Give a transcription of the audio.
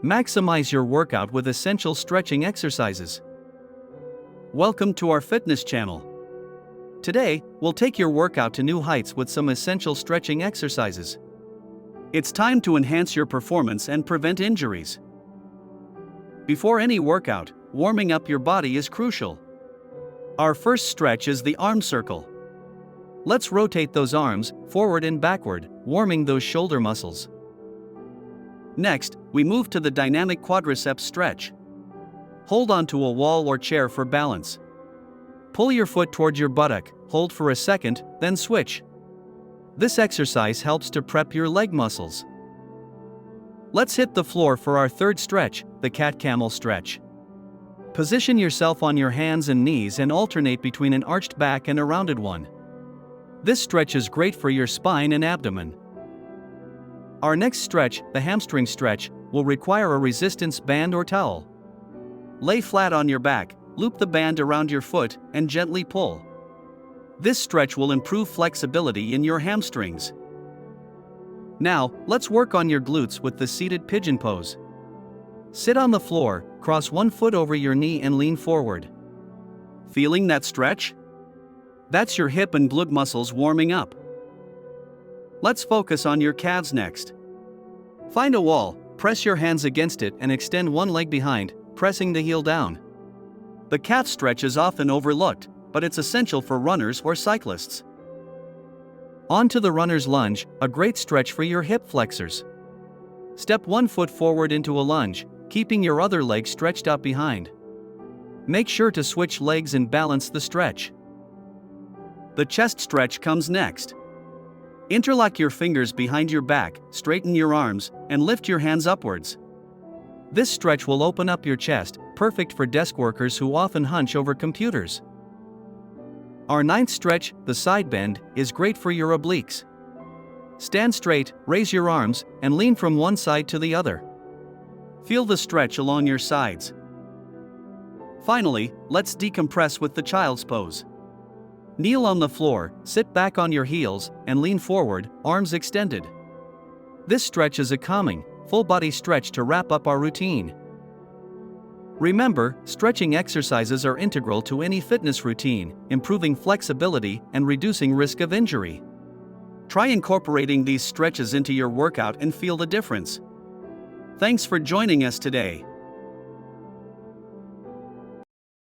Maximize your workout with essential stretching exercises. Welcome to our fitness channel. Today, we'll take your workout to new heights with some essential stretching exercises. It's time to enhance your performance and prevent injuries. Before any workout, warming up your body is crucial. Our first stretch is the arm circle. Let's rotate those arms forward and backward, warming those shoulder muscles. Next, we move to the dynamic quadriceps stretch. Hold onto a wall or chair for balance. Pull your foot towards your buttock, hold for a second, then switch. This exercise helps to prep your leg muscles. Let's hit the floor for our third stretch, the cat-camel stretch. Position yourself on your hands and knees and alternate between an arched back and a rounded one. This stretch is great for your spine and abdomen. Our next stretch, the hamstring stretch, will require a resistance band or towel. Lay flat on your back, loop the band around your foot, and gently pull. This stretch will improve flexibility in your hamstrings. Now, let's work on your glutes with the seated pigeon pose. Sit on the floor, cross one foot over your knee and lean forward. Feeling that stretch? That's your hip and glute muscles warming up. Let's focus on your calves next. Find a wall, press your hands against it and extend one leg behind, pressing the heel down. The calf stretch is often overlooked, but it's essential for runners or cyclists. On to the runner's lunge, a great stretch for your hip flexors. Step one foot forward into a lunge, keeping your other leg stretched out behind. Make sure to switch legs and balance the stretch. The chest stretch comes next. Interlock your fingers behind your back, straighten your arms, and lift your hands upwards. This stretch will open up your chest, perfect for desk workers who often hunch over computers. Our ninth stretch, the side bend, is great for your obliques. Stand straight, raise your arms, and lean from one side to the other. Feel the stretch along your sides. Finally, let's decompress with the child's pose. Kneel on the floor, sit back on your heels, and lean forward, arms extended. This stretch is a calming, full-body stretch to wrap up our routine. Remember, stretching exercises are integral to any fitness routine, improving flexibility and reducing risk of injury. Try incorporating these stretches into your workout and feel the difference. Thanks for joining us today.